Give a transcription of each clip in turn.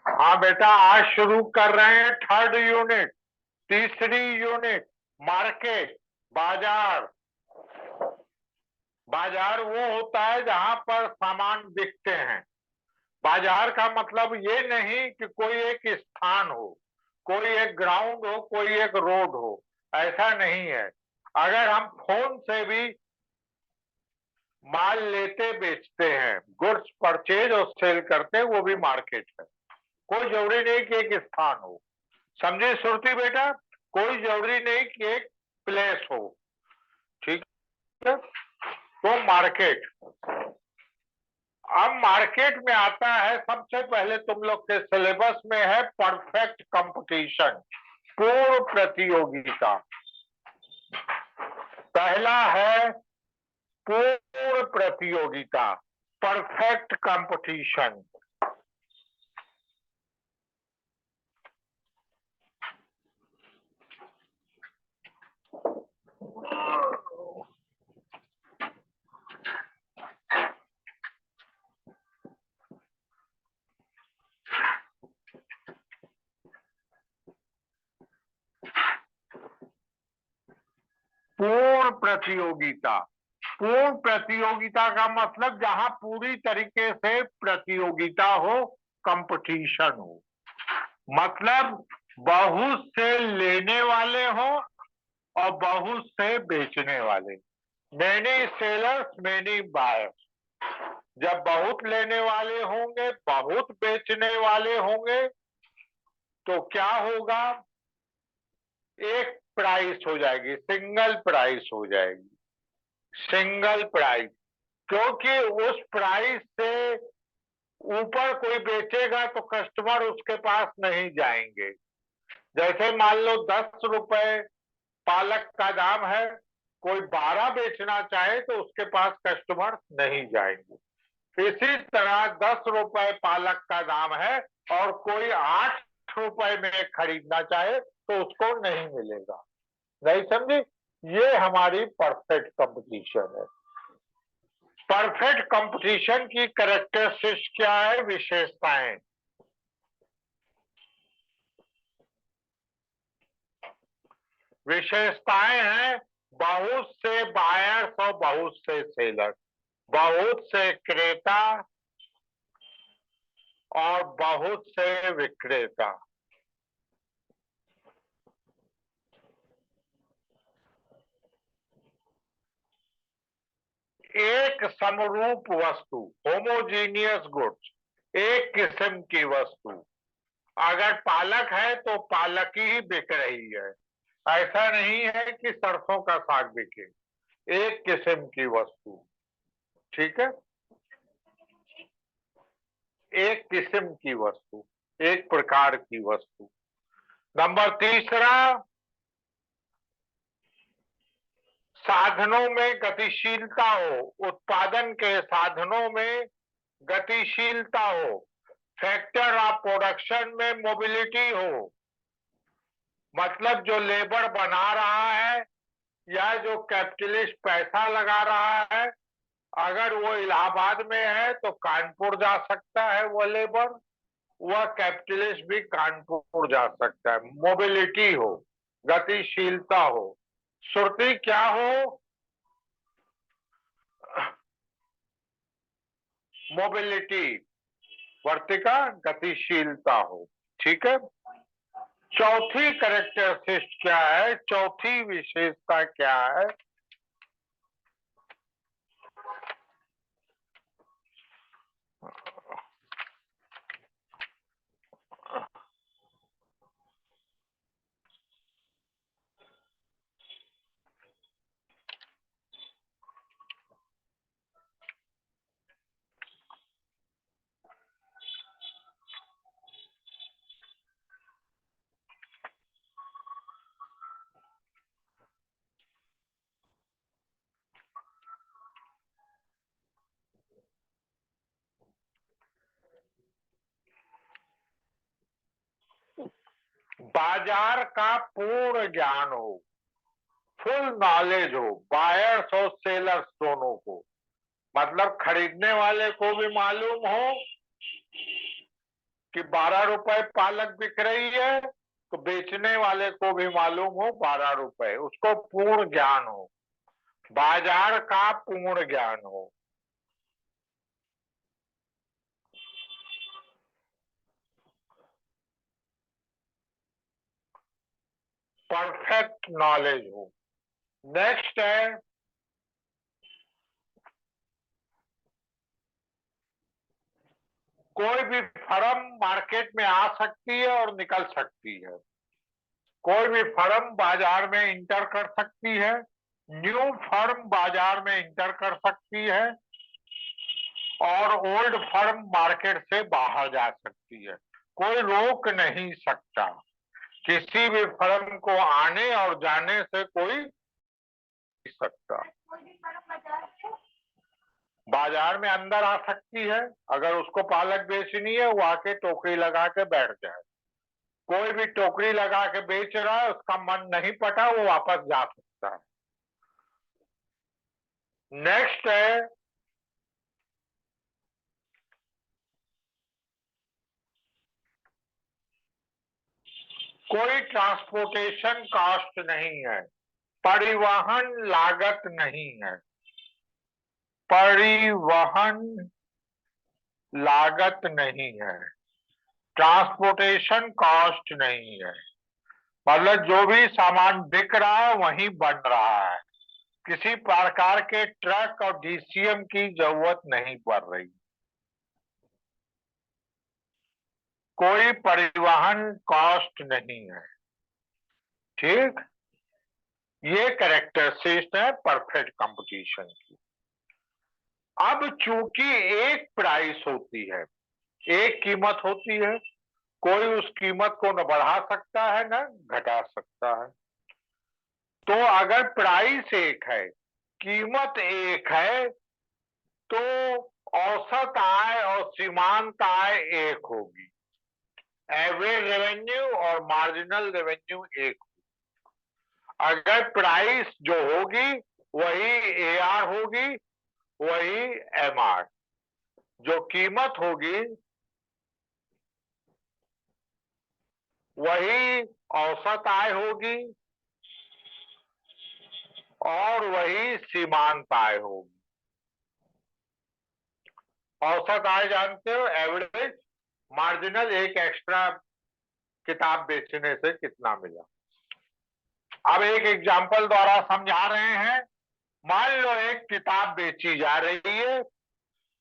हाँ बेटा, आज शुरू कर रहे हैं थर्ड यूनिट, तीसरी यूनिट। मार्केट, बाजार। बाजार वो होता है जहां पर सामान बिकते हैं। बाजार का मतलब ये नहीं कि कोई एक स्थान हो, कोई एक ग्राउंड हो, कोई एक रोड हो। ऐसा नहीं है। अगर हम फोन से भी माल लेते बेचते हैं, गुड्स परचेज और सेल करते हैं, वो भी मार्केट है। कोई जरूरी नहीं कि एक स्थान हो। समझे सुरती बेटा? कोई जरूरी नहीं कि एक प्लेस हो। ठीक है, तो मार्केट। अब मार्केट में आता है, सबसे पहले तुम लोग के सिलेबस में है परफेक्ट कंपटीशन, पूर्ण प्रतियोगिता। पहला है पूर्ण प्रतियोगिता, परफेक्ट कंपटीशन। पूर्ण प्रतियोगिता। पूर्ण प्रतियोगिता का मतलब जहां पूरी तरीके से प्रतियोगिता हो, कंपटीशन हो। मतलब बहुत से लेने वाले हो और बहुत से बेचने वाले। Many sellers, many buyers. जब बहुत लेने वाले होंगे, बहुत बेचने वाले होंगे, तो क्या होगा? एक प्राइस हो जाएगी, सिंगल प्राइस हो जाएगी। Single price. क्योंकि उस प्राइस से ऊपर कोई बेचेगा तो कस्टमर उसके पास नहीं जाएंगे। जैसे मान लो 10 रुपए पालक का दाम है, कोई 12 बेचना चाहे तो उसके पास कस्टमर नहीं जाएंगे। इसी तरह 10 रुपए पालक का दाम है और कोई 8 रुपए में खरीदना चाहे तो उसको नहीं मिलेगा। नहीं समझी? ये हमारी परफेक्ट कंपटीशन है। परफेक्ट कंपटीशन की कैरेक्टरिस्टिक्स क्या है, विशेषताएं? विशेषताएं हैं बहुत से बायर्स और बहुत से सेलर, बहुत से क्रेता और बहुत से विक्रेता। एक समरूप वस्तु, होमोजीनियस गुड्स, एक किस्म की वस्तु। अगर पालक है तो पालक ही बिक रही है। ऐसा नहीं है कि सरसों का साग बिके। एक किस्म की वस्तु। ठीक है, एक किस्म की वस्तु, एक प्रकार की वस्तु। नंबर तीसरा, साधनों में गतिशीलता हो, उत्पादन के साधनों में गतिशीलता हो। फैक्टर ऑफ प्रोडक्शन में मोबिलिटी हो। मतलब जो लेबर बना रहा है या जो कैपिटलिस्ट पैसा लगा रहा है, अगर वो इलाहाबाद में है तो कानपुर जा सकता है वो लेबर, वह कैपिटलिस्ट भी कानपुर जा सकता है। मोबिलिटी हो, गतिशीलता हो। सुरती क्या हो? मोबिलिटी, वर्तिका, गतिशीलता हो। ठीक है। चौथी कैरेक्टरिस्टिक क्या है, चौथी विशेषता क्या है? बाजार का पूर्ण ज्ञान हो, फुल नॉलेज हो, बायर्स और सेलर्स दोनों को। मतलब खरीदने वाले को भी मालूम हो कि 12 रुपए पालक बिक रही है, तो बेचने वाले को भी मालूम हो 12 रुपए, उसको पूर्ण ज्ञान हो, बाजार का पूर्ण ज्ञान हो। परफेक्ट नॉलेज हो। नेक्स्ट है कोई भी फर्म मार्केट में आ सकती है और निकल सकती है, कोई भी फर्म बाजार में इंटर कर सकती है, न्यू फर्म बाजार में इंटर कर सकती है, और ओल्ड फर्म मार्केट से बाहर जा सकती है। कोई रोक नहीं सकता, किसी भी फर्म को आने और जाने से कोई नहीं सकता। बाजार में अंदर आ सकती है, अगर उसको पालक बेचनी है वो आके टोकरी लगा के बैठ जाए। कोई भी टोकरी लगा के बेच रहा है, उसका मन नहीं पटा, वो वापस जा सकता है। नेक्स्ट है कोई ट्रांसपोर्टेशन कॉस्ट नहीं है, परिवहन लागत नहीं है, परिवहन लागत नहीं है, ट्रांसपोर्टेशन कॉस्ट नहीं है। मतलब जो भी सामान बिक रहा है वहीं बन रहा है, किसी प्रकार के ट्रक और डीसीएम की जरूरत नहीं पड़ रही, कोई परिवहन कॉस्ट नहीं है। ठीक, ये कैरेक्टरिस्टिक्स है परफेक्ट कंपटीशन की। अब चूंकि एक प्राइस होती है, एक कीमत होती है, कोई उस कीमत को न बढ़ा सकता है न घटा सकता है। तो अगर प्राइस एक है, कीमत एक है, तो औसत आय और सीमांत आय एक होगी, एवरेज रेवेन्यू और मार्जिनल रेवेन्यू एक होगी। अगर प्राइस जो होगी वही एआर होगी, वही एमआर, जो कीमत होगी वही औसत आय होगी और वही सीमांत आय होगी। औसत आय जानते हो, एवरेज, मार्जिनल एक एक्स्ट्रा किताब बेचने से कितना मिला। अब एक एग्जाम्पल द्वारा समझा रहे हैं। मान लो एक किताब बेची जा रही है,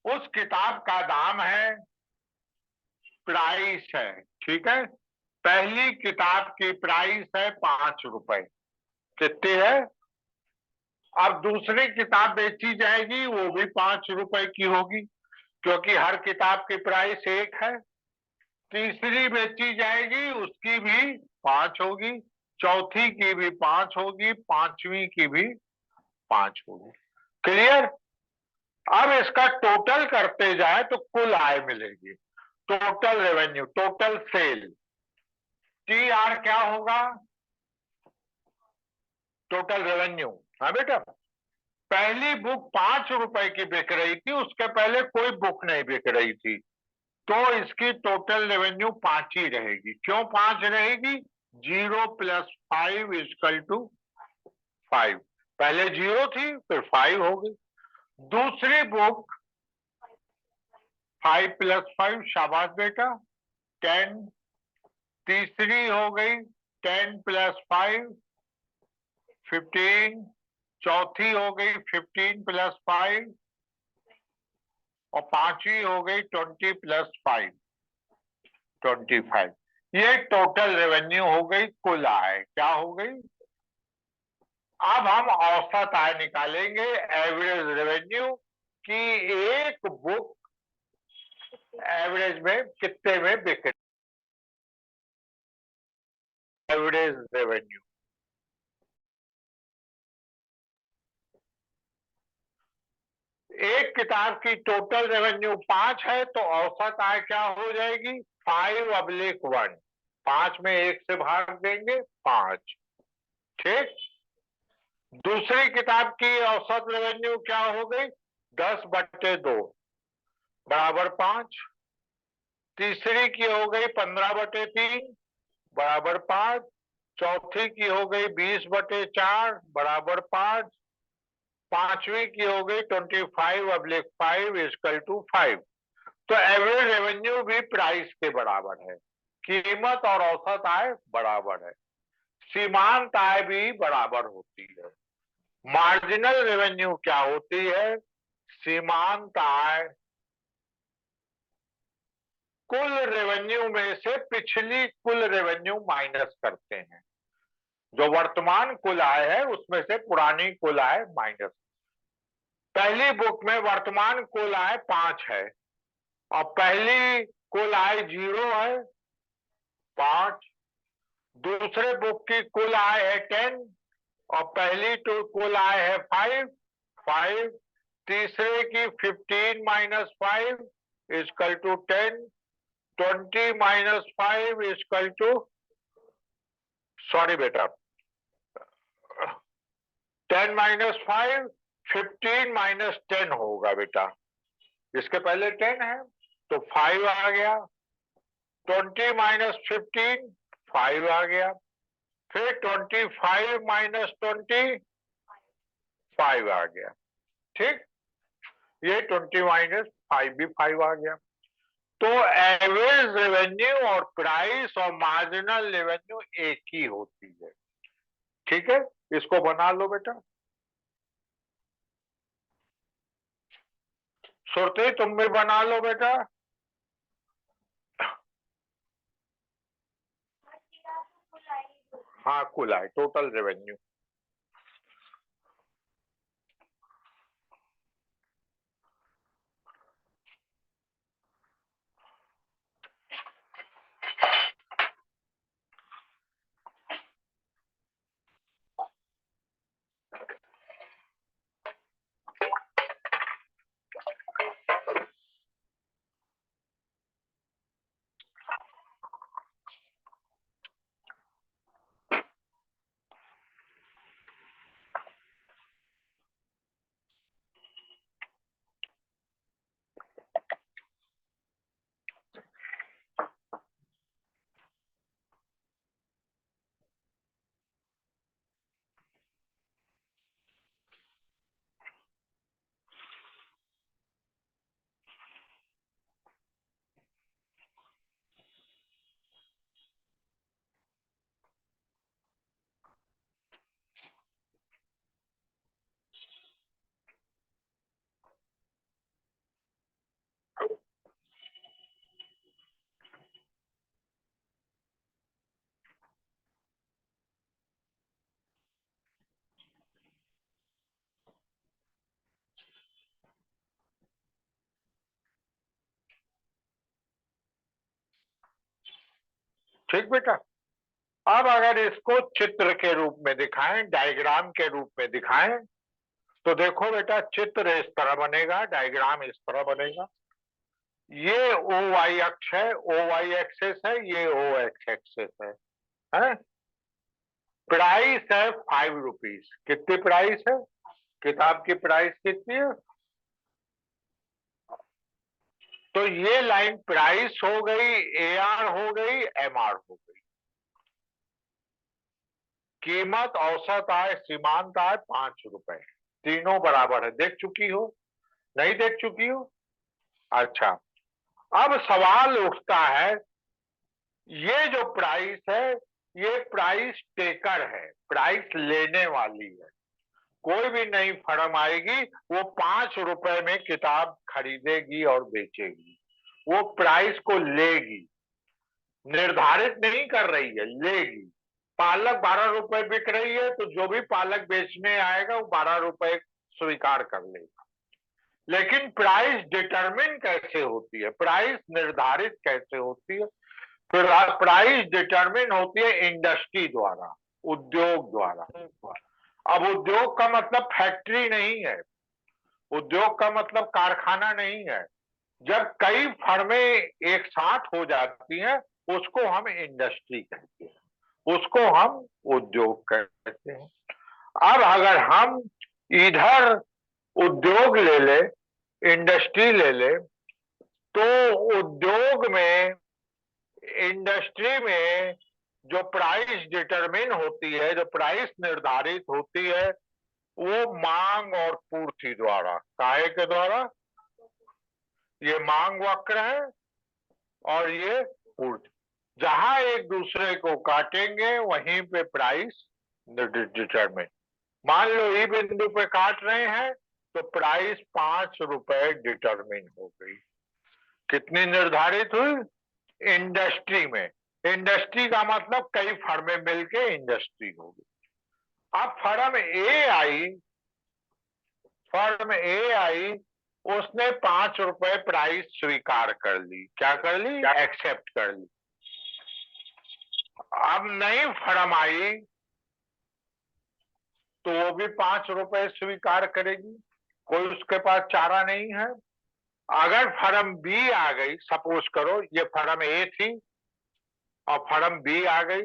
उस किताब का दाम है, प्राइस है, ठीक है, पहली किताब की प्राइस है 5 रुपए, कितनी है। अब दूसरी किताब बेची जाएगी, वो भी 5 रुपए की होगी, क्योंकि हर किताब की प्राइस एक है। तीसरी बेची जाएगी, उसकी भी 5 होगी, चौथी की भी 5 होगी, पांचवी की भी 5 होगी। क्लियर। अब इसका टोटल करते जाए तो कुल आय मिलेगी, total revenue, total sale. T R क्या होगा, टोटल रेवेन्यू। हाँ बेटा, पहली बुक 5 रुपए की बिक रही थी, उसके पहले कोई बुक नहीं बिक रही थी, तो इसकी टोटल रेवेन्यू 5 ही रहेगी। क्यों 5 रहेगी, 0 + 5 = 5, पहले 0 थी फिर 5 हो गई। दूसरी बुक 5 + 5, शाबाश बेटा, 10। तीसरी हो गई 10 + 5, 15। चौथी हो गई 15 + 5, और पांचवी हो गई 20 + 5, 25। ये टोटल रेवेन्यू हो गई, कुल आय क्या हो गई। अब हम औसत आय निकालेंगे, एवरेज रेवेन्यू, कि एक बुक एवरेज में कितने में बिक रही, एवरेज रेवेन्यू। एक किताब की टोटल रेवेन्यू 5 है, तो औसत आय क्या हो जाएगी, 5/1। 5 में 1 से भाग देंगे 5, ठीक। दूसरी किताब की औसत रेवेन्यू क्या हो गई, 10/2 बराबर 5। तीसरी की हो गई 15/3 बराबर 5। चौथी की हो गई 20/4 बराबर 5। पांचवी की हो गई 25/5 इक्वल टू 5। तो एवरेज रेवेन्यू भी प्राइस के बराबर है। कीमत और औसत आय बराबर है। सीमांत आय भी बराबर होती है। मार्जिनल रेवेन्यू क्या होती है? सीमांत आय कुल रेवेन्यू में से पिछली कुल रेवेन्यू माइनस करते हैं। जो वर्तमान कुल आय है उसमें से पुरानी कुल आय माइनस। पहली बुक में वर्तमान कुल आय 5 है और पहली कुल आय 0 है, 5। दूसरे बुक की कुल आय है 10 और पहली तो कुल आय है 5, 5। तीसरे की 15 - 5 equal to 10। 20 - 5 equal to, sorry बेटा, 10 - 5 15 - 10 होगा बेटा। इसके पहले 10 है तो 5 आ गया। 20 - 15 5 आ गया। फिर 25 - 20 5 आ गया। ठीक, ये 20 - 5 भी 5 आ गया। तो एवरेज रेवेन्यू और प्राइस और मार्जिनल रेवेन्यू एक ही होती है। ठीक है, इसको बना लो बेटा। सुरती तुम भी बना लो बेटा। हाँ, कुल आय, टोटल रेवेन्यू। ठीक बेटा। अब अगर इसको चित्र के रूप में दिखाएं, डायग्राम के रूप में दिखाएं, तो देखो बेटा, चित्र इस तरह बनेगा, डायग्राम इस तरह बनेगा। ये ओ वाई अक्ष है, ओ वाई एक्सेस है, ये ओ एक्स एक्सेस है? प्राइस है 5 रुपीज। कितनी प्राइस है? किताब की प्राइस कितनी है? तो ये लाइन प्राइस हो गई, एआर हो गई, एमआर हो गई। कीमत, औसत आय, सीमांत आय 5 रुपए, तीनों बराबर है। देख चुकी हो? नहीं देख चुकी हो? अच्छा, अब सवाल उठता है, ये जो प्राइस है ये प्राइस टेकर है, प्राइस लेने वाली है। कोई भी नई फर्म आएगी वो 5 रुपए में किताब खरीदेगी और बेचेगी। वो प्राइस को लेगी, निर्धारित नहीं कर रही है, लेगी। पालक 12 रुपए बिक रही है तो जो भी पालक बेचने आएगा वो 12 रुपए स्वीकार कर लेगा। लेकिन प्राइस डिटरमिन कैसे होती है, प्राइस निर्धारित कैसे होती है? प्राइस डिटरमिन होती है इंडस्ट्री द्वारा, उद्योग द्वारा। अब उद्योग का मतलब फैक्ट्री नहीं है, उद्योग का मतलब कारखाना नहीं है। जब कई फर्में एक साथ हो जाती हैं उसको हम इंडस्ट्री कहते हैं, उसको हम उद्योग कहते हैं। अब अगर हम इधर उद्योग ले ले इंडस्ट्री ले ले, तो उद्योग में, इंडस्ट्री में जो प्राइस डिटरमिन होती है, जो प्राइस निर्धारित होती है, वो मांग और पूर्ति द्वारा, काहे के द्वारा? ये मांग वक्र है और ये पूर्ति, जहां एक दूसरे को काटेंगे वहीं पे प्राइस डिटरमिन। मान लो ई बिंदु पे काट रहे हैं तो प्राइस 5 रुपए डिटरमिन हो गई। कितनी निर्धारित हुई? इंडस्ट्री में। इंडस्ट्री का मतलब कई फर्में मिलके इंडस्ट्री होगी। अब फर्म ए आई, उसने 5 रुपए प्राइस स्वीकार कर ली। क्या कर ली? एक्सेप्ट कर ली। अब नई फर्म आई तो वो भी 5 रुपए स्वीकार करेगी, कोई उसके पास चारा नहीं है। अगर फर्म बी आ गई, सपोज करो ये फर्म ए थी और फर्म बी आ गई,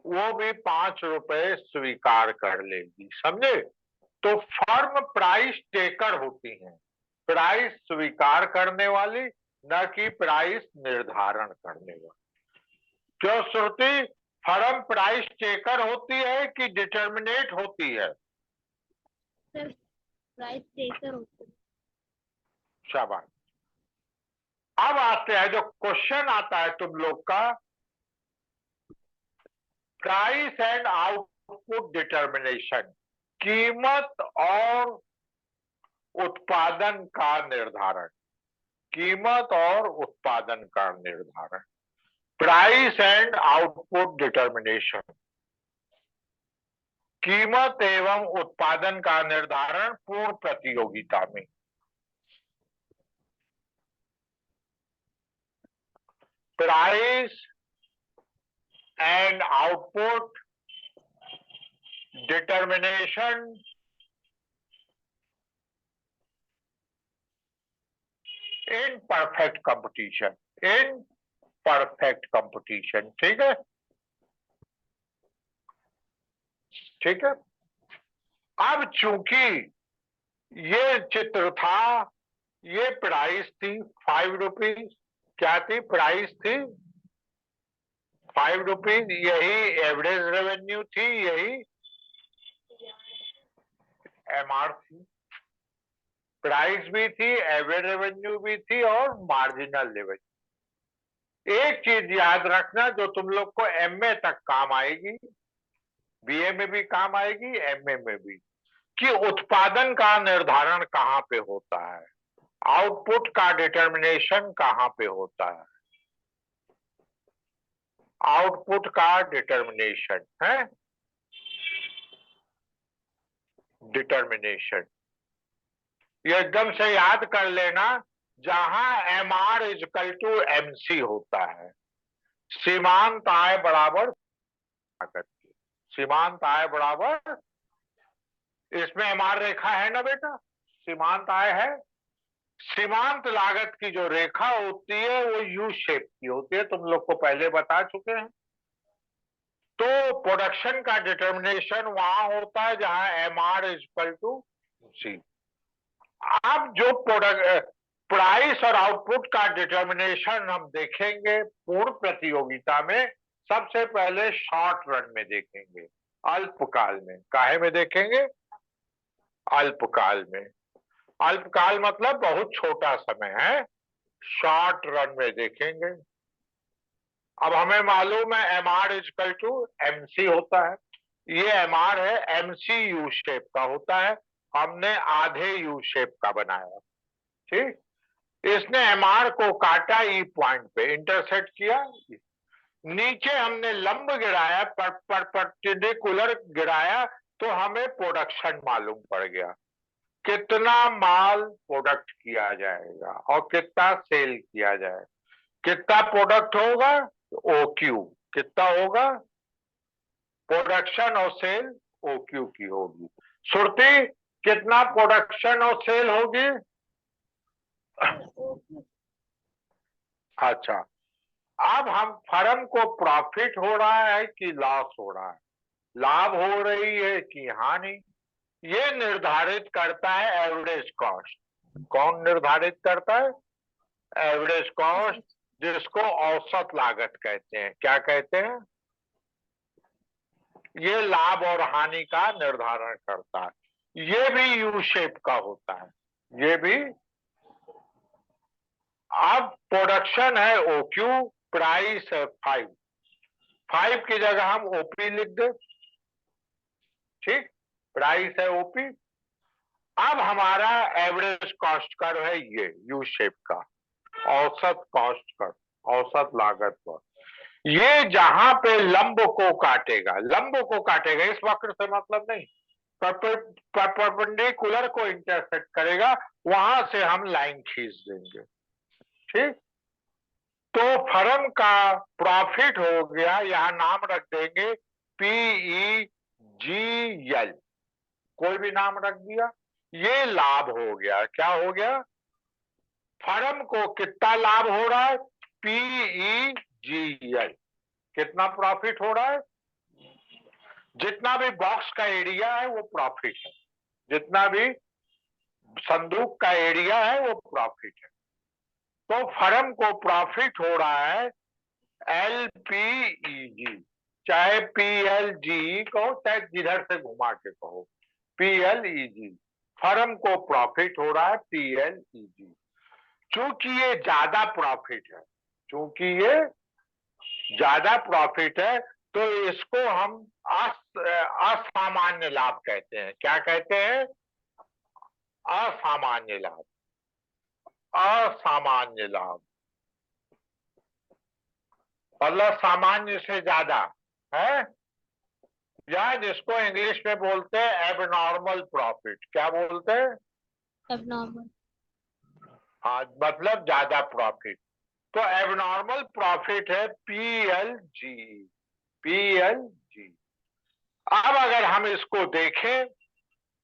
वो भी 5 रुपए स्वीकार कर लेगी। समझे? तो फर्म प्राइस टेकर होती है, प्राइस स्वीकार करने वाली, न कि प्राइस निर्धारण करने वाली। क्यों श्रुति? फर्म प्राइस टेकर होती है कि डिटर्मिनेट होती है? सर प्राइस टेकर होती है। शाबाश। अब आते हैं, जो क्वेश्चन आता है तुम लोग का, प्राइस एंड आउटपुट डिटर्मिनेशन, कीमत और उत्पादन का निर्धारण, कीमत और उत्पादन का निर्धारण, प्राइस एंड आउटपुट डिटर्मिनेशन, कीमत एवं उत्पादन का निर्धारण पूर्ण प्रतियोगिता में। Price and output determination in perfect competition, in perfect competition. ठीक है? ठीक है। अब चूंकि ये चित्र था, ये प्राइस थी 5 रुपीज। क्या थी? प्राइस थी 5 रुपीज। यही एवरेज रेवेन्यू थी, यही एमआर थी। प्राइस भी थी, एवरेज रेवेन्यू भी थी और मार्जिनल रेवेन्यू। एक चीज याद रखना जो तुम लोग को एमए तक काम आएगी, बीए में भी काम आएगी, एमए में भी, कि उत्पादन का निर्धारण कहां पे होता है, आउटपुट का डिटर्मिनेशन कहां पे होता है। आउटपुट का डिटर्मिनेशन है, डिटर्मिनेशन ये एकदम से याद कर लेना, जहां M R equal to M C होता है, सीमांत आय बराबर लागत की। सीमांत आय बराबर, इसमें एम आर रेखा है ना बेटा, सीमांत आय है। सीमांत लागत की जो रेखा होती है वो यू शेप की होती है, तुम लोग को पहले बता चुके हैं। तो प्रोडक्शन का डिटर्मिनेशन वहां होता है जहां एम आर इजकल टू सी। अब जो प्रोडक्ट प्राइस और आउटपुट का डिटर्मिनेशन हम देखेंगे पूर्ण प्रतियोगिता में, सबसे पहले शॉर्ट रन में देखेंगे, अल्पकाल में। काहे में देखेंगे? अल्पकाल में। अल्पकाल मतलब बहुत छोटा समय है, शॉर्ट रन में देखेंगे। अब हमें मालूम है M R equal to M C होता है, ये एम आर है, एम सी यू शेप का होता है, हमने आधे यू शेप का बनाया। ठीक? इसने एमआर को काटा ई पॉइंट पे, इंटरसेक्ट किया, नीचे हमने लंब गिराया, परपेंडिकुलर गिराया, तो हमें प्रोडक्शन मालूम पड़ गया, कितना माल प्रोडक्ट किया जाएगा और कितना सेल किया जाएगा। कितना प्रोडक्ट होगा? O Q. कितना होगा? प्रोडक्शन और सेल ओ क्यू की होगी। सुरती, कितना प्रोडक्शन और सेल होगी? अच्छा, अब हम फर्म को प्रॉफिट हो रहा है कि लॉस हो रहा है, लाभ हो रही है कि हानि, ये निर्धारित करता है एवरेज कॉस्ट। कौन निर्धारित करता है? एवरेज कॉस्ट, जिसको औसत लागत कहते हैं। क्या कहते हैं? ये लाभ और हानि का निर्धारण करता है। ये भी यू शेप का होता है, ये भी। अब प्रोडक्शन है OQ, प्राइस है 5। 5 की जगह हम OP लिख दे, ठीक। प्राइस है OP। अब हमारा एवरेज कॉस्ट कर्व है ये यू शेप का, औसत कॉस्ट कर्व, औसत लागत पर। ये जहां पे लंब को काटेगा, लंब को काटेगा, इस वक्र से मतलब नहीं, परपेंडिकुलर को इंटरसेक्ट करेगा, वहां से हम लाइन खींच देंगे, ठीक। तो फर्म का प्रॉफिट हो गया, यहां नाम रख देंगे PEGL, कोई भी नाम रख दिया। ये लाभ हो गया। क्या हो गया? फर्म को कितना लाभ हो रहा है? PEGL। कितना प्रॉफिट हो रहा है? जितना भी बॉक्स का एरिया है वो प्रॉफिट है, जितना भी संदूक का एरिया है वो प्रॉफिट है। तो फर्म को प्रॉफिट हो रहा है LPEG, चाहे PLGE कहो, चाहे जिधर से घुमा के कहो, PLEG। फर्म को प्रॉफिट हो रहा है PLEG। चूंकि ये ज्यादा प्रॉफिट है, चूंकि ये ज्यादा प्रॉफिट है, तो इसको हम असामान्य लाभ कहते हैं। क्या कहते हैं? असामान्य लाभ। असामान्य लाभ मतलब सामान्य से ज्यादा है, या जिसको इंग्लिश में बोलते हैं एबनॉर्मल प्रॉफिट। क्या बोलते हैं? एबनॉर्मल। हाँ, मतलब ज्यादा प्रॉफिट। तो एबनॉर्मल प्रॉफिट है PLG। PLG। अब अगर हम इसको देखें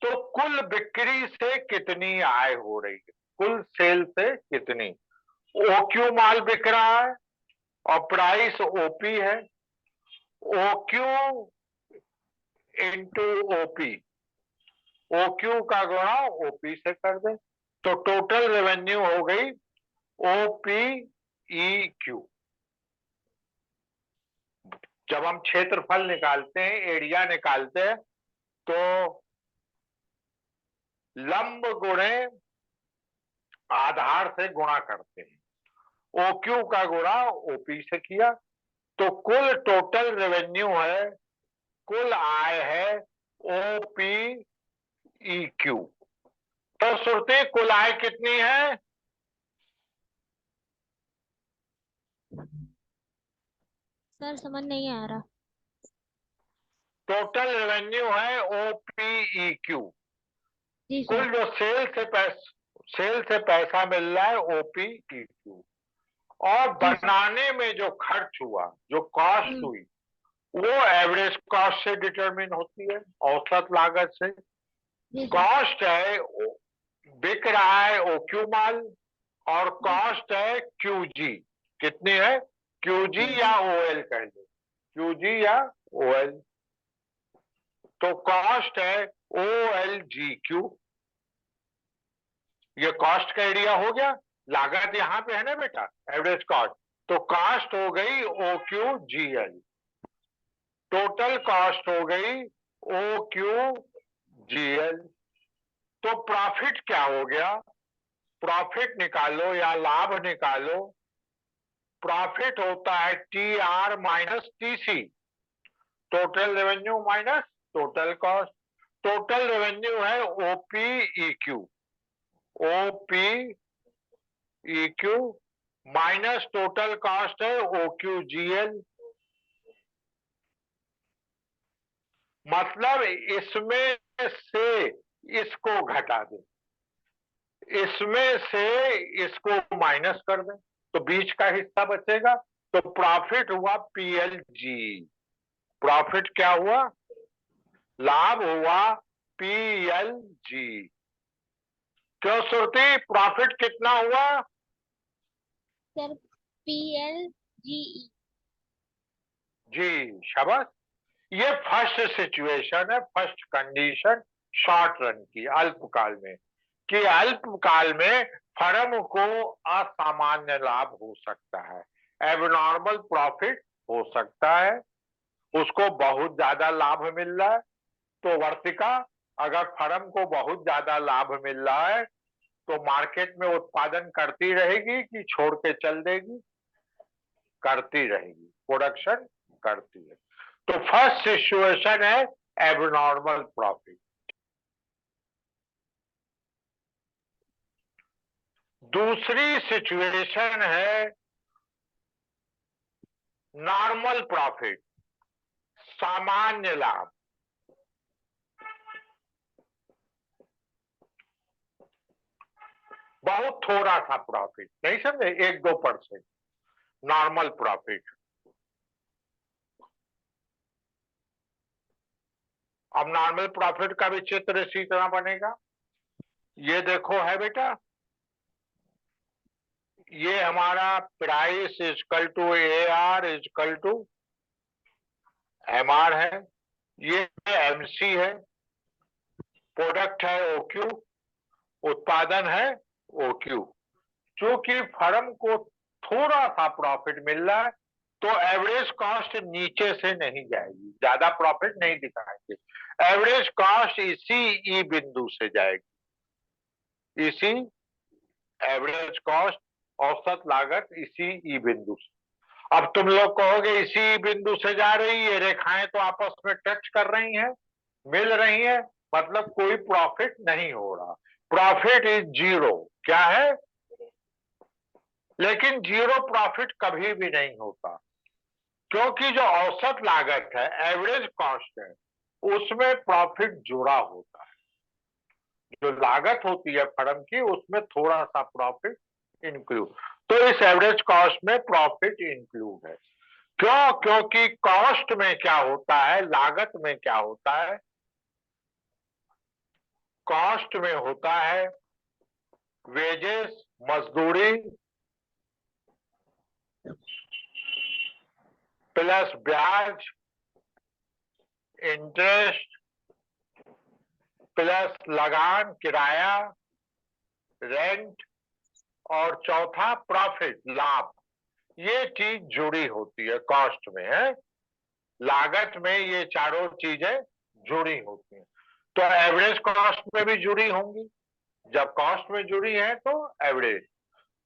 तो कुल बिक्री से कितनी आय हो रही है, कुल सेल से कितनी। OQ माल बिक रहा है और प्राइस OP है। OQ इंटू OP, OQ का गुणा OP से कर दे, तो टोटल रेवेन्यू हो गई OPEQ। जब हम क्षेत्रफल निकालते हैं, एरिया निकालते हैं, तो लंब गुणे आधार से गुणा करते हैं। OQ का गुणा OP से किया, तो कुल टोटल रेवेन्यू है, कुल आय है OPEQ। तो सुरती कुल आय कितनी है? सर समझ नहीं आ रहा। टोटल रेवेन्यू है OPEQ। जी सर। कुल जो सेल से पैसा मिल रहा है OPEQ। और जी सर। बनाने में जो खर्च हुआ, जो कॉस्ट हुई, वो एवरेज कॉस्ट से डिटरमिन होती है, औसत लागत से। जी सर। कॉस्ट है, बिक रहा है OQ माल, और जी कॉस्ट है QG। कितनी है? QG जी या OL कह लो, QG या OL। तो कॉस्ट है OLGQ। ये कॉस्ट का एरिया हो गया, लागत यहां पे है ना बेटा, एवरेज कॉस्ट। तो कॉस्ट हो गई OQGL, टोटल कॉस्ट हो गई OQGL। तो प्रॉफिट क्या हो गया? प्रॉफिट निकालो या लाभ निकालो। प्रॉफिट होता है TR minus TC, total revenue minus total cost. Total revenue है OPEQ, OPEQ minus total cost है OQGL। मतलब इसमें से इसको घटा दें, इसमें से इसको माइनस कर दें, तो बीच का हिस्सा बचेगा। तो प्रॉफिट हुआ PLG। प्रॉफिट क्या हुआ? लाभ हुआ PLG। क्यों सुरती, प्रॉफिट कितना हुआ? Sir PLGE। जी शाबाश। ये फर्स्ट सिचुएशन है, फर्स्ट कंडीशन। शॉर्ट रन की, अल्पकाल में, कि अल्पकाल में फर्म को असामान्य लाभ हो सकता है, एबनॉर्मल प्रॉफिट हो सकता है, उसको बहुत ज्यादा लाभ मिल रहा है। तो वर्तिका, अगर फर्म को बहुत ज्यादा लाभ मिल रहा है तो मार्केट में उत्पादन करती रहेगी कि छोड़ के चल देगी? करती रहेगी, प्रोडक्शन करती है। तो फर्स्ट सिचुएशन है एबनॉर्मल प्रॉफिट। दूसरी सिचुएशन है नॉर्मल प्रॉफिट, सामान्य लाभ। बहुत थोड़ा सा प्रॉफिट, नहीं समझे, 1-2%, नॉर्मल प्रॉफिट। अब नॉर्मल प्रॉफिट का भी चित्र इसी तरह बनेगा। ये देखो है बेटा, ये हमारा price equal to AR equal to MR है, ये MC है, प्रोडक्ट है OQ, उत्पादन है OQ। क्योंकि फर्म को थोड़ा सा प्रॉफिट मिल रहा है तो एवरेज कॉस्ट नीचे से नहीं जाएगी, ज्यादा प्रॉफिट नहीं दिखाएंगे, एवरेज कॉस्ट इसी ई बिंदु से जाएगी, इसी एवरेज कॉस्ट, औसत लागत इसी ई बिंदु से। अब तुम लोग कहोगे इसी बिंदु से जा रही है, रेखाएं तो आपस में टच कर रही हैं, मिल रही हैं, मतलब कोई प्रॉफिट नहीं हो रहा, प्रॉफिट इज जीरो। क्या है? लेकिन जीरो प्रॉफिट कभी भी नहीं होता, क्योंकि जो औसत लागत है, एवरेज कॉस्ट है, उसमें प्रॉफिट जुड़ा होता है। जो लागत होती है फर्म की, उसमें थोड़ा सा प्रॉफिट इंक्लूड, तो इस एवरेज कॉस्ट में प्रॉफिट इंक्लूड है। क्यों? क्योंकि कॉस्ट में क्या होता है, लागत में क्या होता है, कॉस्ट में होता है वेजेस, मजदूरी प्लस ब्याज, इंटरेस्ट प्लस लगान, किराया, रेंट, और चौथा प्रॉफिट, लाभ। ये चीज जुड़ी होती है कॉस्ट में, है लागत में, ये चारों चीजें जुड़ी होती हैं। तो एवरेज कॉस्ट में भी जुड़ी होंगी, जब कॉस्ट में जुड़ी है तो एवरेज।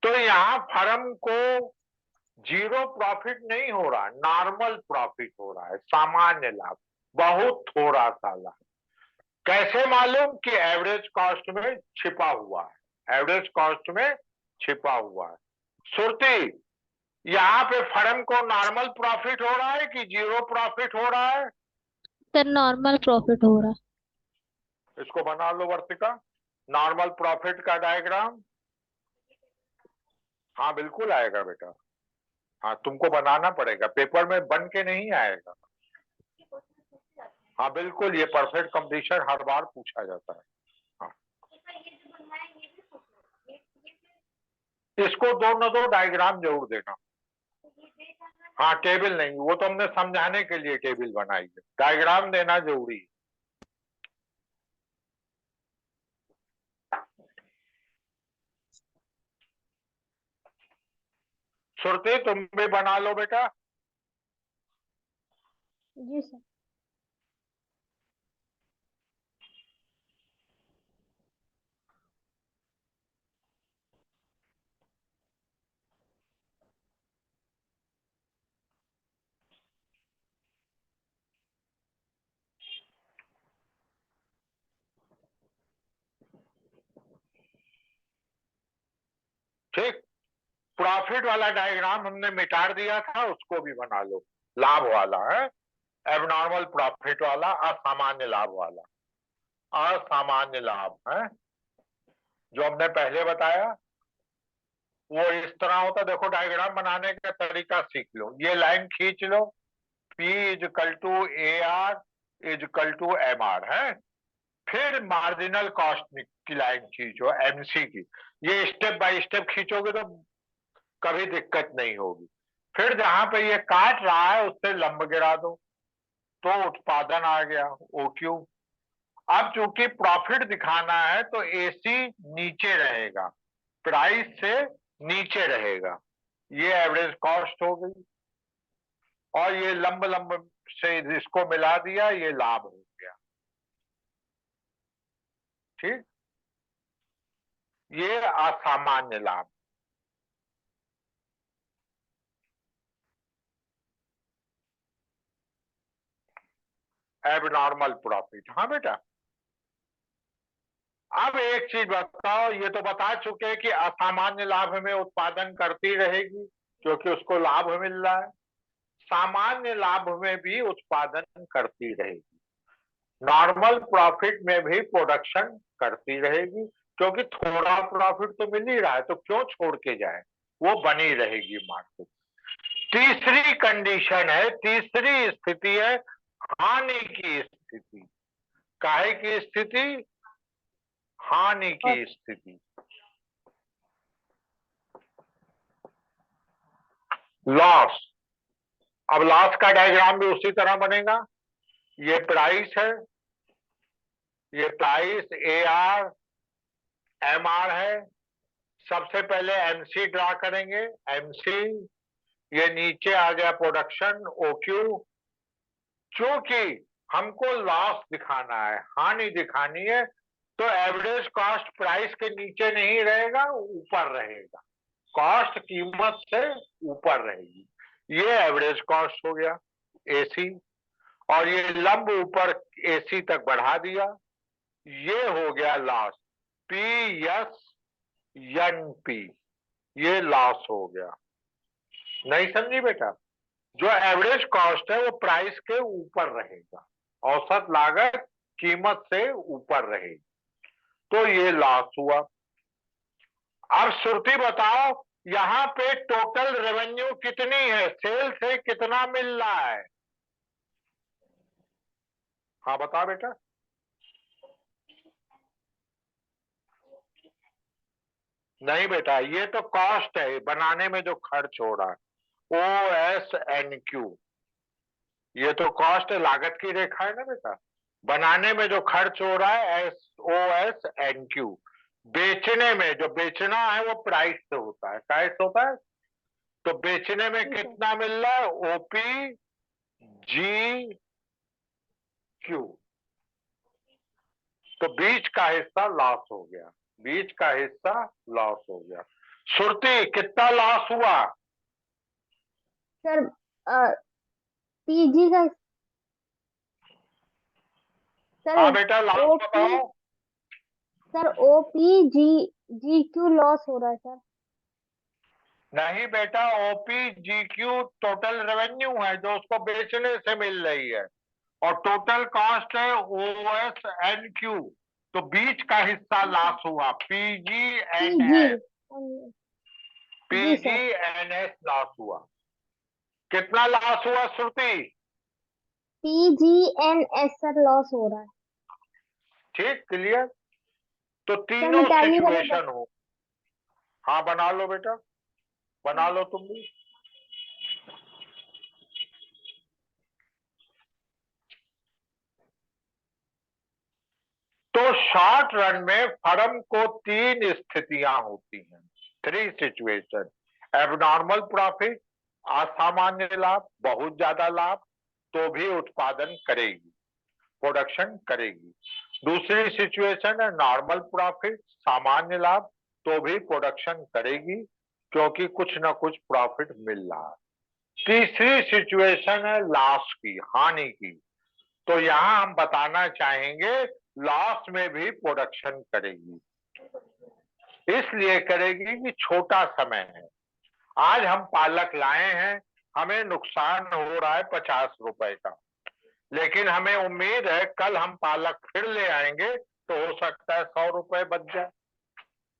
तो यहाँ फर्म को जीरो प्रॉफिट नहीं हो रहा, नॉर्मल प्रॉफिट हो रहा है, सामान्य लाभ, बहुत थोड़ा सा लाभ। कैसे मालूम? कि एवरेज कॉस्ट में छिपा हुआ है, एवरेज कॉस्ट में छिपा हुआ है। सुरती, यहाँ पे फर्म को नॉर्मल प्रॉफिट हो रहा है कि जीरो प्रॉफिट हो रहा है? सर नॉर्मल प्रॉफिट हो रहा। इसको बना लो वर्तिका, नॉर्मल प्रॉफिट का डायग्राम। हाँ बिल्कुल आएगा बेटा, हाँ तुमको बनाना पड़ेगा, पेपर में बन के नहीं आएगा। हाँ बिल्कुल, ये परफेक्ट कंप्लीशन हर बार पूछा जाता है। हाँ, इसको दो न दो डायग्राम जरूर देना। हाँ टेबल नहीं, वो तो हमने समझाने के लिए टेबल बनाई है, डायग्राम देना जरूरी है। सुरती तुम भी बना लो बेटा। जी सर। ठीक, प्रॉफिट वाला डायग्राम हमने मिटा दिया था, उसको भी बना लो, लाभ वाला है, एबनॉर्मल प्रॉफिट वाला, असामान्य लाभ वाला, असामान्य लाभ है जो हमने पहले बताया, वो इस तरह होता। देखो डायग्राम बनाने का तरीका सीख लो, ये लाइन खींच लो, P equal to AR equal to MR है, फिर मार्जिनल कॉस्ट की लाइन खींचो, MC की। ये स्टेप बाय स्टेप खींचोगे तो कभी दिक्कत नहीं होगी। फिर जहां पे ये काट रहा है उससे लंब गिरा दो, तो उत्पादन आ गया OQ, अब चूंकि प्रॉफिट दिखाना है तो एसी नीचे रहेगा, प्राइस से नीचे रहेगा। ये एवरेज कॉस्ट हो गई, और ये लंब लंब से इसको मिला दिया, ये लाभ हो गया। ठीक, ये असामान्य लाभ। Abnormal profit. हाँ बेटा, अब एक चीज बताओ, ये तो बता चुके कि असामान्य लाभ में उत्पादन करती रहेगी क्योंकि उसको लाभ मिल रहा है, सामान्य लाभ में भी उत्पादन करती रहेगी, नॉर्मल प्रॉफिट में भी प्रोडक्शन करती रहेगी क्योंकि थोड़ा प्रॉफिट तो मिल ही रहा है, तो क्यों छोड़ के जाए, वो बनी रहेगी मार्केट। तीसरी कंडीशन है, तीसरी स्थिति है हानि की स्थिति। काहे की स्थिति? हानि की स्थिति। लॉस। अब लॉस का डायग्राम भी उसी तरह बनेगा। ये प्राइस है, ये price A R M R है। सबसे पहले एमसी ड्रा करेंगे, एमसी। ये नीचे आ गया प्रोडक्शन, ओक्यू। चूंकि हमको लॉस दिखाना है, हानि दिखानी है, तो एवरेज कॉस्ट प्राइस के नीचे नहीं रहेगा, ऊपर रहेगा। कॉस्ट कीमत से ऊपर रहेगी। ये एवरेज कॉस्ट हो गया एसी, और ये लंब ऊपर एसी तक बढ़ा दिया, ये हो गया loss, P S N P. ये लॉस हो गया। नहीं समझी बेटा? जो एवरेज कॉस्ट है वो प्राइस के ऊपर रहेगा, औसत लागत कीमत से ऊपर रहेगी, तो ये लॉस हुआ। अब श्रुति बताओ, यहां पे टोटल रेवेन्यू कितनी है, सेल से कितना मिल रहा है? हाँ बता बेटा। नहीं बेटा, ये तो कॉस्ट है, बनाने में जो खर्च हो रहा है, ओ एस एन क्यू। ये तो कॉस्ट है, लागत की रेखा है ना बेटा। बनाने में जो खर्च हो रहा है, S O S N Q. बेचने में जो बेचना है वो प्राइस से होता है, प्राइस होता है। तो बेचने में कितना मिल रहा है, ओपी जी क्यू। तो बीच का हिस्सा लॉस हो गया, बीच का हिस्सा लॉस हो गया। सुरती, कितना लॉस हुआ? सर पीजी का हाँ सर बेटा, लॉस ओपी बताओ। सर ओपी जी जी क्यू लॉस हो रहा है सर। नहीं बेटा, OP G Q total revenue है जो उसको बेचने से मिल रही है, और टोटल कॉस्ट है ओ एस एन क्यू। तो बीच का हिस्सा लॉस हुआ, पीजी एन पीजी एस। जी PG sir. N S loss हुआ। कितना लॉस हुआ Shruti? PG N S sir loss हो रहा है। ठीक, क्लियर। तो सर तीनों मिटाइएगा नहीं बस। सिचुएशन हो। हाँ बना लो बेटा, बना लो तुम भी। तो शॉर्ट रन में फर्म को तीन स्थितियां होती हैं, थ्री सिचुएशन। एबनॉर्मल प्रॉफिट, असामान्य लाभ, बहुत ज्यादा लाभ, तो भी उत्पादन करेगी, प्रोडक्शन करेगी। दूसरी सिचुएशन है नॉर्मल प्रॉफिट, सामान्य लाभ, तो भी प्रोडक्शन करेगी क्योंकि कुछ ना कुछ प्रॉफिट मिल रहा है। तीसरी सिचुएशन है लॉस की, हानि की। तो यहां हम बताना चाहेंगे लॉस में भी प्रोडक्शन करेगी। इसलिए करेगी कि छोटा समय है। आज हम पालक लाए हैं, हमें नुकसान हो रहा है 50 रुपए का, लेकिन हमें उम्मीद है कल हम पालक फिर ले आएंगे तो हो सकता है 100 रुपए बच जाए।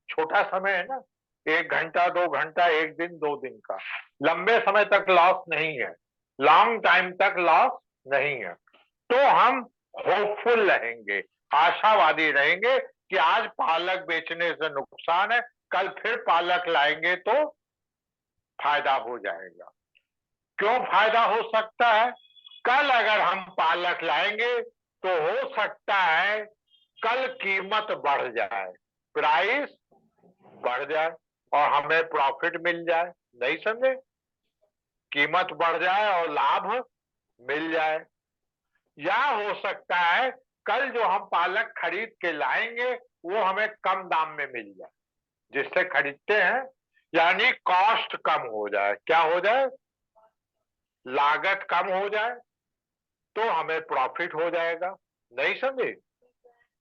छोटा समय है ना, 1 घंटा 2 घंटा, एक दिन 2 दिन का, लंबे समय तक लॉस नहीं है, लॉन्ग टाइम तक लॉस नहीं है। तो हम होपफुल रहेंगे, आशावादी रहेंगे कि आज पालक बेचने से नुकसान है, कल फिर पालक लाएंगे तो फायदा हो जाएगा। क्यों फायदा हो सकता है? कल अगर हम पालक लाएंगे तो हो सकता है कल कीमत बढ़ जाए, प्राइस बढ़ जाए और हमें प्रॉफिट मिल जाए, नहीं समझे? कीमत बढ़ जाए और लाभ मिल जाए। या हो सकता है कल जो हम पालक खरीद के लाएंगे वो हमें कम दाम में मिल जाए, जिससे खरीदते हैं, यानी कॉस्ट कम हो जाए। क्या हो जाए? लागत कम हो जाए तो हमें प्रॉफिट हो जाएगा, नहीं समझे?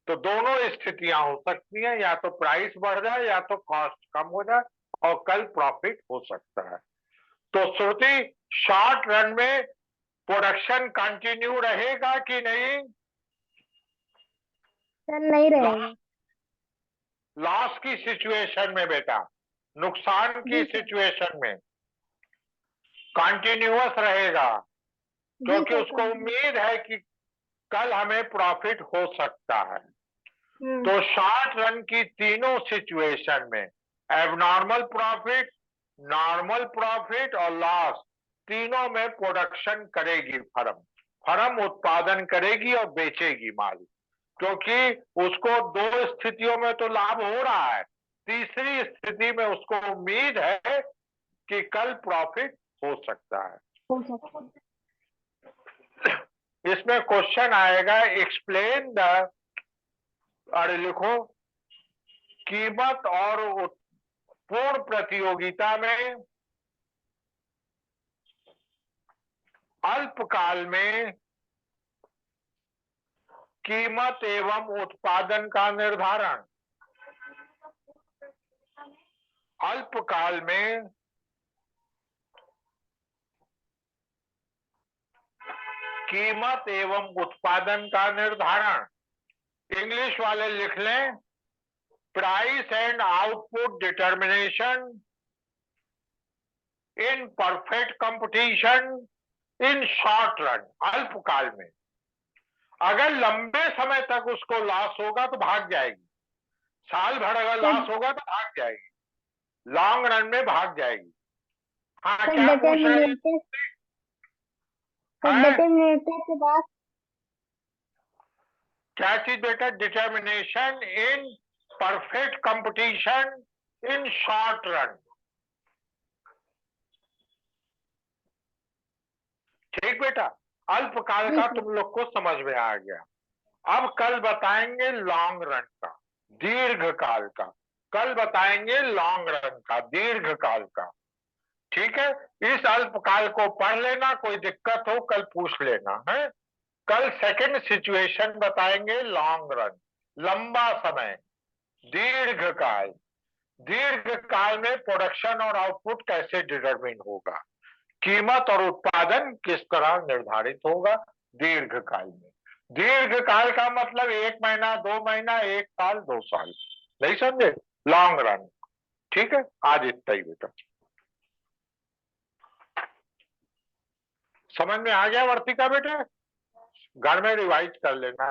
तो दोनों स्थितियां हो सकती हैं, या तो प्राइस बढ़ जाए या तो कॉस्ट कम हो जाए और कल प्रॉफिट हो सकता है। तो श्रुति, शॉर्ट रन में प्रोडक्शन कंटिन्यू रहेगा कि नहीं? सर नहीं रहेगा। लॉस की सिचुएशन में बेटा, नुकसान की जी सर। सिचुएशन में कंटिन्यूअस रहेगा, जी क्योंकि सर उसको उम्मीद है कि कल हमें प्रॉफिट हो सकता है। तो शॉर्ट रन की तीनों सिचुएशन में एबनॉर्मल प्रॉफिट, नॉर्मल प्रॉफिट और लॉस, तीनों में प्रोडक्शन करेगी फर्म। फर्म उत्पादन करेगी और बेचेगी माल, क्योंकि उसको दो स्थितियों में तो लाभ हो रहा है, तीसरी स्थिति में उसको उम्मीद है कि कल प्रॉफिट हो सकता है। हो सकता है। इसमें क्वेश्चन आएगा, एक्सप्लेन द, अरे लिखो, कीमत और पूर्ण प्रतियोगिता में अल्पकाल में कीमत एवं उत्पादन का निर्धारण। अल्पकाल में कीमत एवं उत्पादन का निर्धारण, इंग्लिश वाले लिख लें, price and output determination in perfect competition in short run. अल्पकाल में अगर लंबे समय तक उसको लॉस होगा तो भाग जाएगी, साल भर अगर लॉस होगा तो भाग जाएगी, लॉन्ग रन में भाग जाएगी। हाँ, सर क्या पूछ रहे हैं? डिटर्मिनेटर के बाद क्या चीज बेटा? Determination in perfect competition in short run. ठीक बेटा, अल्पकाल जी का सर। तुम लोग को समझ में आ गया। अब कल बताएंगे लॉन्ग रन का, दीर्घ काल का। कल बताएंगे लॉन्ग रन का, दीर्घ काल का। ठीक है, इस अल्पकाल को पढ़ लेना, कोई दिक्कत हो कल पूछ लेना है। कल सेकंड सिचुएशन बताएंगे, लॉन्ग रन, लंबा समय, दीर्घ काल। दीर्घ काल में प्रोडक्शन और आउटपुट कैसे डिटरमिन होगा, कीमत और उत्पादन किस तरह निर्धारित होगा दीर्घ काल में। दीर्घ काल का मतलब 1 महीना, 2 महीना, 1 साल, 2 साल, नहीं समझे? Long run. ठीक है, आज इतना ही बेटा। समझ में आ गया वर्तिका बेटा? घर में रिवाइज कर लेना।